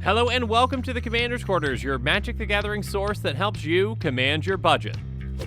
Hello and welcome to the Commander's Quarters, your Magic the Gathering source that helps you command your budget.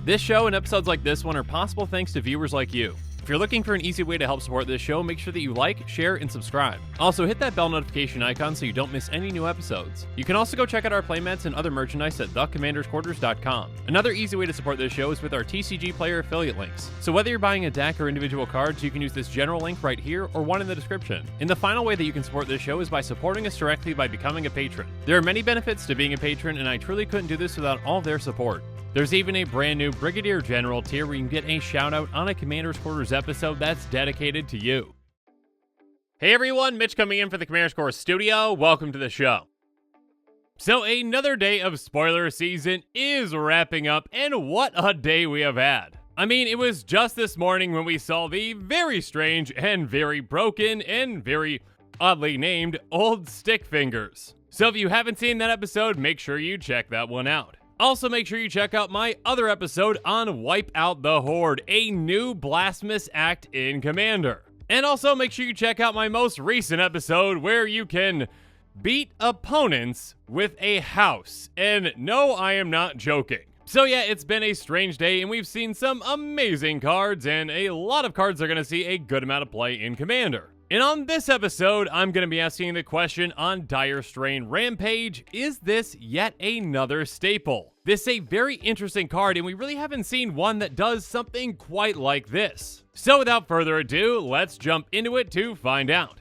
This show and episodes like this one are possible thanks to viewers like you. If you're looking for an easy way to help support this show, make sure that you like, share, and subscribe. Also, hit that bell notification icon so you don't miss any new episodes. You can also go check out our playmats and other merchandise at thecommandersquarters.com. Another easy way to support this show is with our TCG player affiliate links. So whether you're buying a deck or individual cards, you can use this general link right here or one in the description. And the final way that you can support this show is by supporting us directly by becoming a patron. There are many benefits to being a patron, and I truly couldn't do this without all their support. There's even a brand new Brigadier General tier where you can get a shout out on a Commander's Quarters episode that's dedicated to you. Hey everyone, Mitch coming in for the Commander's Quarters studio. Welcome to the show. So another day of spoiler season is wrapping up, and what a day we have had. I mean, it was just this morning when we saw the very strange and very broken and very oddly named Old Stick Fingers. So if you haven't seen that episode, make sure you check that one out. Also, make sure you check out my other episode on Wipe Out the Horde, a new blasphemous act in Commander. And also, make sure you check out my most recent episode where you can beat opponents with a house. And no, I am not joking. So yeah, it's been a strange day, and we've seen some amazing cards, and a lot of cards are going to see a good amount of play in Commander. And on this episode, I'm going to be asking the question on Dire Strain Rampage, is this yet another staple? This is a very interesting card, and we really haven't seen one that does something quite like this. So without further ado, let's jump into it to find out.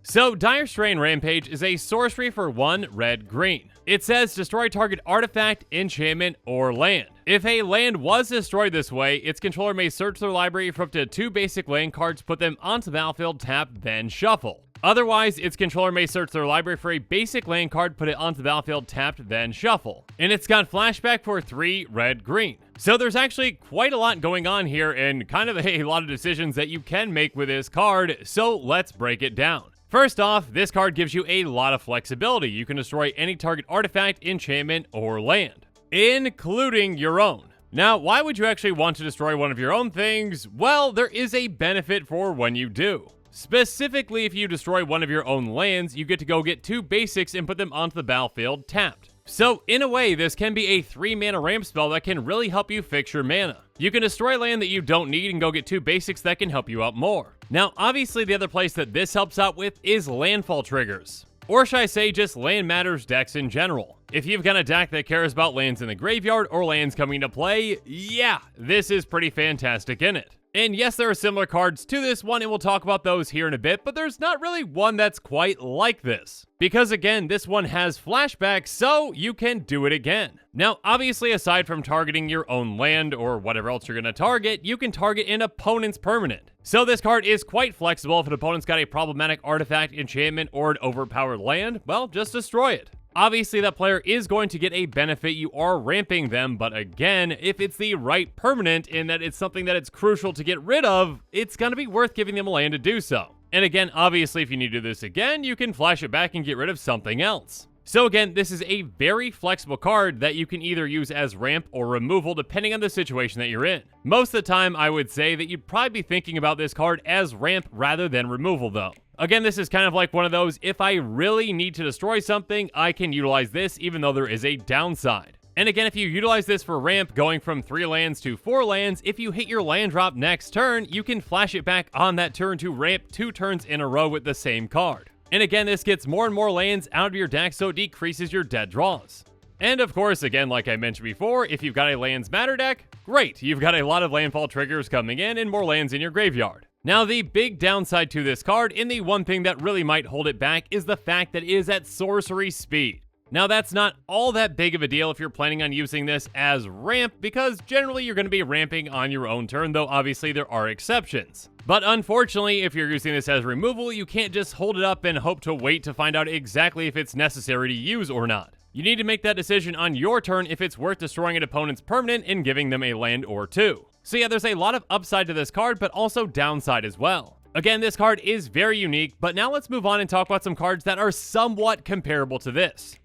So, Dire Strain Rampage is a sorcery for 1 red-green. It says destroy target artifact, enchantment, or land. If a land was destroyed this way, its controller may search their library for up to 2 basic land cards, put them onto the battlefield, tap, then shuffle. Otherwise, its controller may search their library for a basic land card, put it onto the battlefield, tapped, then shuffle. And it's got flashback for 3 red-green. So there's actually quite a lot going on here, and kind of a lot of decisions that you can make with this card, so let's break it down. First off, this card gives you a lot of flexibility. You can destroy any target artifact, enchantment, or land, including your own. Now, why would you actually want to destroy one of your own things? Well, there is a benefit for when you do. Specifically, if you destroy one of your own lands, you get to go get 2 basics and put them onto the battlefield tapped. So, in a way, this can be a 3-mana ramp spell that can really help you fix your mana. You can destroy land that you don't need and go get 2 basics that can help you out more. Now, obviously, the other place that this helps out with is landfall triggers. Or should I say just land matters decks in general. If you've got a deck that cares about lands in the graveyard or lands coming into play, yeah, this is pretty fantastic in it. And yes, there are similar cards to this one, and we'll talk about those here in a bit, but there's not really one that's quite like this. Because again, this one has flashback, so you can do it again. Now, obviously, aside from targeting your own land or whatever else you're going to target, you can target an opponent's permanent. So this card is quite flexible. If an opponent's got a problematic artifact, enchantment, or an overpowered land, well, just destroy it. Obviously, that player is going to get a benefit. You are ramping them, but again, if it's the right permanent in that it's something that it's crucial to get rid of, it's going to be worth giving them a land to do so. And again, obviously, if you need to do this again, you can flash it back and get rid of something else. So again, this is a very flexible card that you can either use as ramp or removal depending on the situation that you're in. Most of the time, I would say that you'd probably be thinking about this card as ramp rather than removal though. Again, this is kind of like one of those, if I really need to destroy something, I can utilize this even though there is a downside. And again, if you utilize this for ramp, going from 3 lands to 4 lands, if you hit your land drop next turn, you can flash it back on that turn to ramp 2 turns in a row with the same card. And again, this gets more and more lands out of your deck, so it decreases your dead draws. And of course, again, like I mentioned before, if you've got a lands matter deck, great, you've got a lot of landfall triggers coming in and more lands in your graveyard. Now, the big downside to this card, and the one thing that really might hold it back, is the fact that it is at sorcery speed. Now, that's not all that big of a deal if you're planning on using this as ramp, because generally you're going to be ramping on your own turn, though obviously there are exceptions. But unfortunately, if you're using this as removal, you can't just hold it up and hope to wait to find out exactly if it's necessary to use or not. You need to make that decision on your turn if it's worth destroying an opponent's permanent and giving them a land or 2. So yeah, there's a lot of upside to this card, but also downside as well. Again, this card is very unique, but now let's move on and talk about some cards that are somewhat comparable to this.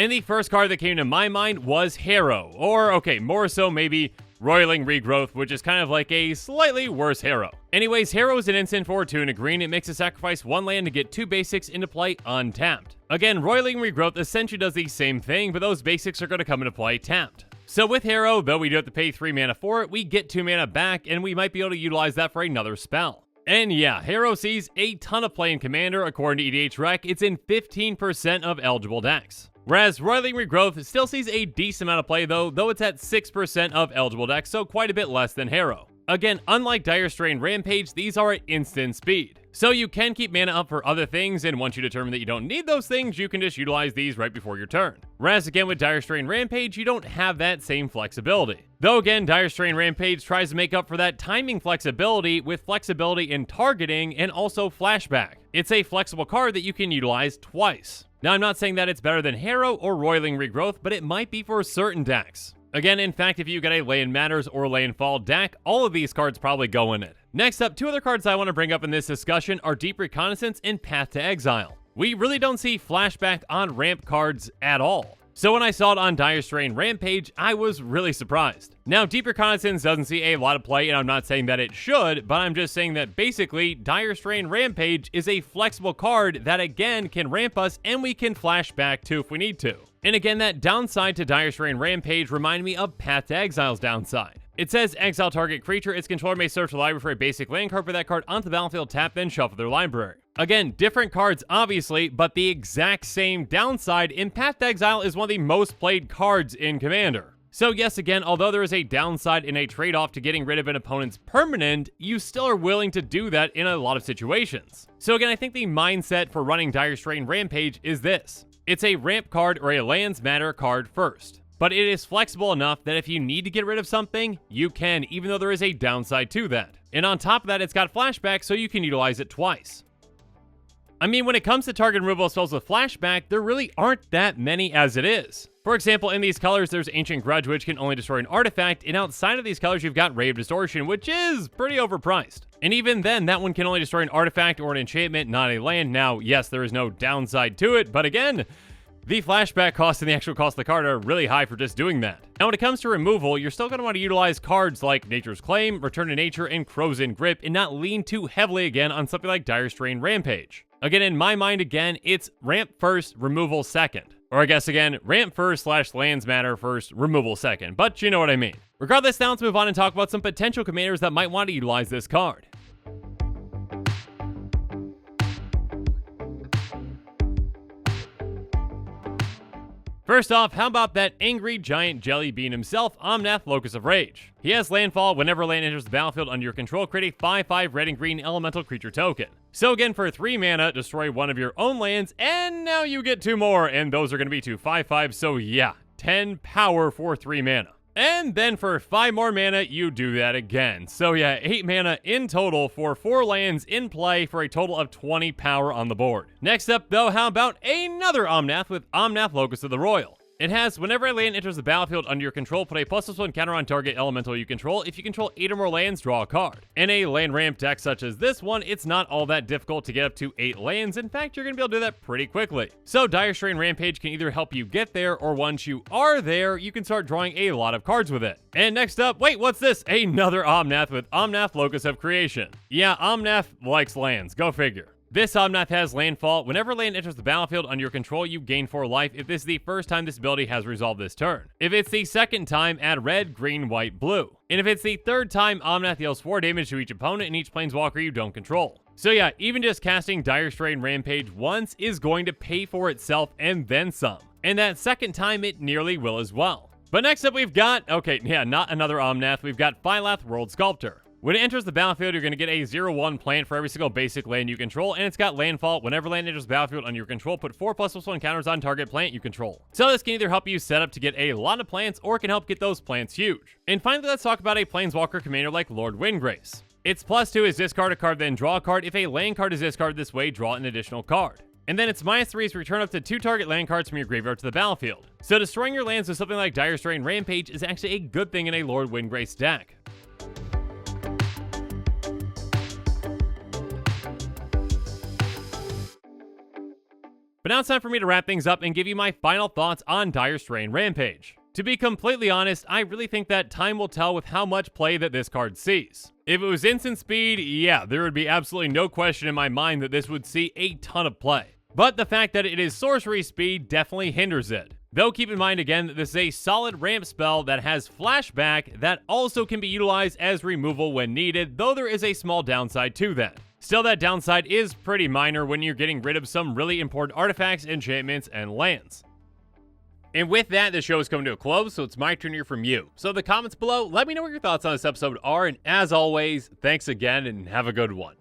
And the first card that came to my mind was Harrow, or okay, more so maybe Roiling Regrowth, which is kind of like a slightly worse Harrow. Anyways, Harrow is an instant for 2 and a green. It makes a sacrifice 1 land to get 2 basics into play untapped. Again, Roiling Regrowth essentially does the same thing, but those basics are going to come into play tapped. So with Harrow, though we do have to pay 3 mana for it, we get 2 mana back, and we might be able to utilize that for another spell. And yeah, Harrow sees a ton of play in Commander. According to EDH Rec, it's in 15% of eligible decks. Whereas Roiling Regrowth still sees a decent amount of play though it's at 6% of eligible decks, so quite a bit less than Harrow. Again, unlike Dire Strain Rampage, these are at instant speed. So you can keep mana up for other things, and once you determine that you don't need those things, you can just utilize these right before your turn. Whereas again with Dire Strain Rampage, you don't have that same flexibility. Though again, Dire Strain Rampage tries to make up for that timing flexibility with flexibility in targeting and also flashback. It's a flexible card that you can utilize twice. Now I'm not saying that it's better than Harrow or Roiling Regrowth, but it might be for certain decks. Again, in fact, if you get a Land Matters or Landfall deck, all of these cards probably go in it. Next up, 2 other cards I want to bring up in this discussion are Deep Reconnaissance and Path to Exile. We really don't see flashback on ramp cards at all. So when I saw it on Dire Strain Rampage, I was really surprised. Now, Deep Reconnaissance doesn't see a lot of play, and I'm not saying that it should, but I'm just saying that basically, Dire Strain Rampage is a flexible card that again can ramp us, and we can flash back to if we need to. And again, that downside to Dire Strain Rampage reminded me of Path to Exile's downside. It says exile target creature, its controller may search the library for a basic land card for that card onto the battlefield, tap, then shuffle their library. Again, different cards obviously, but the exact same downside, and Path to Exile is one of the most played cards in Commander. So yes, again, although there is a downside and a trade-off to getting rid of an opponent's permanent, you still are willing to do that in a lot of situations. So again, I think the mindset for running Dire Strain Rampage is this. It's a ramp card or a lands matter card first. But it is flexible enough that if you need to get rid of something, you can, even though there is a downside to that. And on top of that, it's got flashback, so you can utilize it twice. I mean, when it comes to target removal spells with flashback, there really aren't that many as it is. For example, in these colors, there's Ancient Grudge, which can only destroy an artifact, and outside of these colors, you've got Ray of Distortion, which is pretty overpriced. And even then, that one can only destroy an artifact or an enchantment, not a land. Now, yes, there is no downside to it, but again, the flashback cost and the actual cost of the card are really high for just doing that. Now, when it comes to removal, you're still going to want to utilize cards like Nature's Claim, Return to Nature, and Crow's In Grip, and not lean too heavily again on something like Dire Strain Rampage. Again, in my mind, again, it's ramp first, removal second. Or I guess, again, ramp first / lands matter first, removal second. But you know what I mean. Regardless, now let's move on and talk about some potential commanders that might want to utilize this card. First off, how about that angry giant jelly bean himself, Omnath, Locus of Rage? He has landfall. Whenever land enters the battlefield under your control, create a 5/5 red and green elemental creature token. So again, for 3 mana, destroy one of your own lands, and now you get 2 more, and those are going to be 2 5/5, so yeah, 10 power for 3 mana. And then for 5 more mana, you do that again. So yeah, 8 mana in total for 4 lands in play for a total of 20 power on the board. Next up though, how about another Omnath with Omnath Locus of the Royal? It has, whenever a land enters the battlefield under your control, put a +1 counter on target elemental you control. If you control 8 or more lands, draw a card. In a land ramp deck such as this one, it's not all that difficult to get up to 8 lands. In fact, you're going to be able to do that pretty quickly. So Dire Strain Rampage can either help you get there, or once you are there, you can start drawing a lot of cards with it. And next up, wait, what's this? Another Omnath with Omnath Locus of Creation. Yeah, Omnath likes lands, go figure. This Omnath has landfall. Whenever land enters the battlefield under your control, you gain 4 life if this is the first time this ability has resolved this turn. If it's the second time, add red, green, white, blue. And if it's the third time, Omnath deals 4 damage to each opponent and each planeswalker you don't control. So yeah, even just casting Dire Strain Rampage once is going to pay for itself and then some. And that second time, it nearly will as well. But next up we've got, okay, yeah, not another Omnath, we've got Phylath World Sculptor. When it enters the battlefield, you're going to get a 0/1 plant for every single basic land you control, and it's got landfall. Whenever land enters the battlefield under your control, put 4 +1 counters on target plant you control. So this can either help you set up to get a lot of plants, or it can help get those plants huge. And finally, let's talk about a planeswalker commander like Lord Windgrace. Its +2 is discard a card, then draw a card. If a land card is discarded this way, draw an additional card. And then its -3 is return up to 2 target land cards from your graveyard to the battlefield. So destroying your lands with something like Dire Strain Rampage is actually a good thing in a Lord Windgrace deck. But now it's time for me to wrap things up and give you my final thoughts on Dire Strain Rampage. To be completely honest, I really think that time will tell with how much play that this card sees. If it was instant speed, yeah, there would be absolutely no question in my mind that this would see a ton of play. But the fact that it is sorcery speed definitely hinders it. Though keep in mind again that this is a solid ramp spell that has flashback that also can be utilized as removal when needed, though there is a small downside to that. Still, that downside is pretty minor when you're getting rid of some really important artifacts, enchantments, and lands. And with that, the show is coming to a close, so it's my turn to hear from you. So in the comments below, let me know what your thoughts on this episode are, and as always, thanks again and have a good one.